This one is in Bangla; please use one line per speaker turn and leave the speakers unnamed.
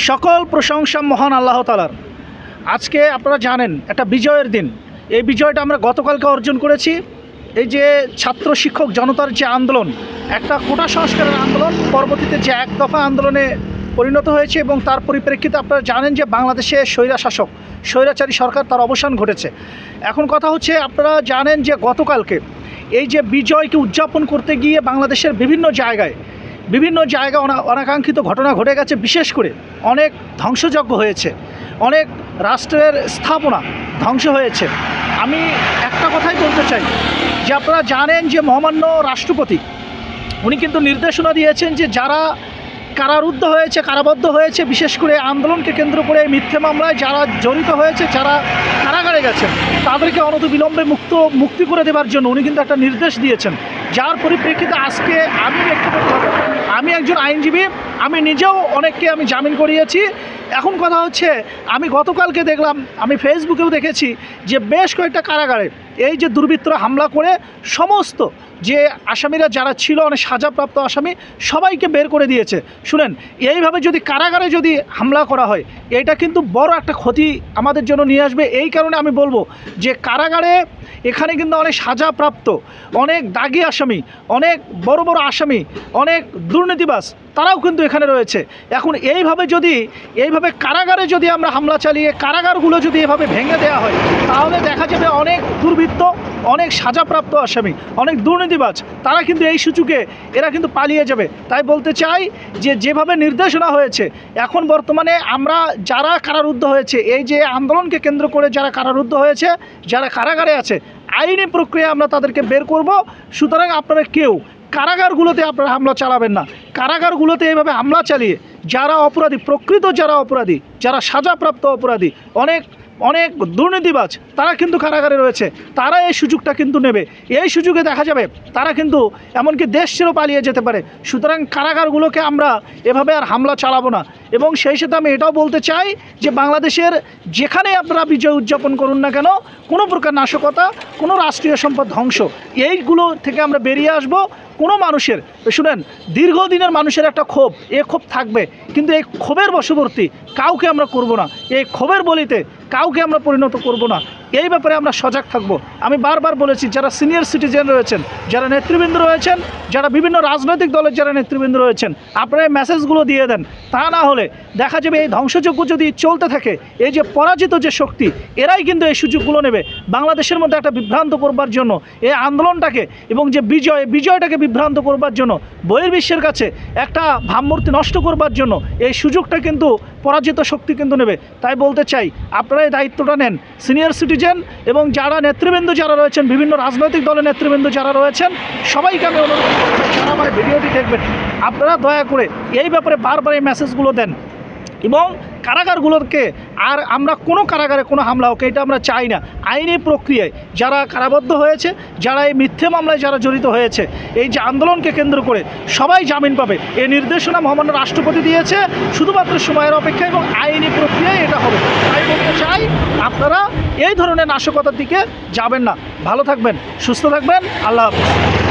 সকল প্রশংসা মহান আল্লাহ তাআলার। আজকে আপনারা জানেন একটা বিজয়ের দিন। এই বিজয়টা আমরা গতকালকে অর্জন করেছি। এই যে ছাত্র শিক্ষক জনতার যে আন্দোলন, একটা কোটা সংস্কারের আন্দোলন পরবর্তীতে যে এক দফা আন্দোলনে পরিণত হয়েছে, এবং তার পরিপ্রেক্ষিতে আপনারা জানেন যে বাংলাদেশে স্বৈরাচারী সরকার তার অবসান ঘটেছে। এখন কথা হচ্ছে, আপনারা জানেন যে গতকালকে এই যে বিজয়কে উদযাপন করতে গিয়ে বাংলাদেশের বিভিন্ন জায়গায় অনাকাঙ্ক্ষিত ঘটনা ঘটে গেছে। বিশেষ করে অনেক ধ্বংসযজ্ঞ হয়েছে, অনেক রাষ্ট্রের স্থাপনা ধ্বংস হয়েছে। আমি একটা কথাই বলতে চাই যে আপনারা জানেন যে মহামান্য রাষ্ট্রপতি উনি কিন্তু নির্দেশনা দিয়েছেন যে যারা কারারুদ্ধ হয়েছে, কারাবদ্ধ হয়েছে, বিশেষ করে আন্দোলনকে কেন্দ্র করে মিথ্যে মামলায় যারা জড়িত হয়েছে, যারা কারাগারে গেছেন, তাদেরকে অনতিবিলম্বে মুক্তি করে দেওয়ার জন্য উনি কিন্তু একটা নির্দেশ দিয়েছেন। যার পরিপ্রেক্ষিতে আজকে আমি একজন আইনজীবী, আমি নিজেও অনেককে আমি জামিন করিয়েছি। এখন কথা হচ্ছে, আমি গতকালকে দেখলাম, আমি ফেসবুকেও দেখেছি যে বেশ কয়েকটা কারাগারে এই যে দুর্বৃত্তরা হামলা করে সমস্ত যে আসামিরা যারা ছিল, অনেক সাজাপ্রাপ্ত আসামি, সবাইকে বের করে দিয়েছে। শুনেন, এইভাবে যদি কারাগারে যদি হামলা করা হয়, এটা কিন্তু বড় একটা ক্ষতি আমাদের জন্য নিয়ে আসবে। এই কারণে আমি বলবো যে কারাগারে এখানে কিন্তু অনেক সাজাপ্রাপ্ত, অনেক দাগী আসামি, অনেক বড় বড় আসামি, অনেক দুর্নীতিবাজ, তারাও কিন্তু এখানে রয়েছে। এখন এইভাবে কারাগারে যদি আমরা হামলা চালিয়ে কারাগারগুলো যদি এভাবে ভেঙে দেওয়া হয়, তাহলে দেখা যাবে অনেক দুর্বৃত্ত, অনেক সাজাপ্রাপ্ত আসামি, অনেক দুর্নীতিবাজ, তারা কিন্তু এই সুযোগে এরা কিন্তু পালিয়ে যাবে। তাই বলতে চাই যে যেভাবে নির্দেশনা হয়েছে, এখন বর্তমানে আমরা যারা কারারুদ্ধ হয়েছে, এই যে আন্দোলনকে কেন্দ্র করে যারা কারারুদ্ধ হয়েছে, যারা কারাগারে আছে, আইনি প্রক্রিয়া আমরা তাদেরকে বের করব। সুতরাং আপনারা কেউ কারাগারগুলোতে আপনারা হামলা চালাবেন না। কারাগারগুলোতে এইভাবে হামলা চালিয়ে যারা অপরাধী, প্রকৃত যারা অপরাধী, যারা সাজাপ্রাপ্ত অপরাধী, অনেক দুর্নীতিবাজ, তারা কিন্তু কারাগারে রয়েছে, তারা এই সুযোগটা কিন্তু নেবে। এই সুযোগে দেখা যাবে তারা কিন্তু এমনকি দেশ ছেড়েও পালিয়ে যেতে পারে। সুতরাং কারাগারগুলোকে আমরা এভাবে আর হামলা চালাবো না। এবং সেই সাথে আমি এটাও বলতে চাই যে বাংলাদেশের যেখানে আপনারা বিজয় উদযাপন করুন না কেন, কোনো প্রকার নাশকতা, কোনো রাষ্ট্রীয় সম্পদ ধ্বংস, এইগুলো থেকে আমরা বেরিয়ে আসব। কোনো মানুষের, শুনেন, দীর্ঘদিনের মানুষের একটা ক্ষোভ, এই ক্ষোভ থাকবে, কিন্তু এই ক্ষোভের বশবর্তী কাউকে আমরা করব না, এই ক্ষোভের বলিতে কাউকে আমরা পরিণত করব না। এই ব্যাপারে আমরা সজাগ থাকব। আমি বারবার বলেছি, যারা সিনিয়র সিটিজেন রয়েছেন, যারা নেতৃবৃন্দ রয়েছেন, যারা বিভিন্ন রাজনৈতিক দলের যারা নেতৃবৃন্দ রয়েছেন, আপনারা এই মেসেজগুলো দিয়ে দেন। তা না হলে দেখা যাবে এই ধ্বংসযজ্ঞ যদি চলতে থাকে, এই যে পরাজিত যে শক্তি, এরাই কিন্তু এই সুযোগগুলো নেবে বাংলাদেশের মধ্যে একটা বিভ্রান্ত করবার জন্য, এই আন্দোলনটাকে এবং যে বিজয়টাকে বিভ্রান্ত করবার জন্য, বহির্বিশ্বের কাছে একটা ভাবমূর্তি নষ্ট করবার জন্য এই সুযোগটা কিন্তু পরাজিত শক্তি কিন্তু নেবে। তাই বলতে চাই, আপনারা এই দায়িত্বটা নেন। সিনিয়র সিটিজেন এবং যারা নেতৃবৃন্দ যারা রয়েছেন, বিভিন্ন রাজনৈতিক দলের নেতৃবৃন্দ যারা রয়েছেন, সবাইকে আমি অনুরোধ করব, যারা আমার ভিডিওটি দেখবেন, আপনারা দয়া করে এই ব্যাপারে বারবার এই মেসেজগুলো দেন। এবং কারাগারগুলোকে আর আমরা কোনো কারাগারে কোনো হামলা হোক, এটা আমরা চাই না। আইনি প্রক্রিয়ায় যারা কারাবদ্ধ হয়েছে, যারা এই মিথ্যে মামলায় যারা জড়িত হয়েছে, এই যে আন্দোলনকে কেন্দ্র করে সবাই জামিন পাবে, এই নির্দেশনা মহামান্য রাষ্ট্রপতি দিয়েছে। শুধুমাত্র সময়ের অপেক্ষা এবং আইনি প্রক্রিয়ায় এটা হবে। তাই বলতে চাই, আপনারা এই ধরনের নাশকতার দিকে যাবেন না। ভালো থাকবেন, সুস্থ থাকবেন। আল্লাহ হাফেজ।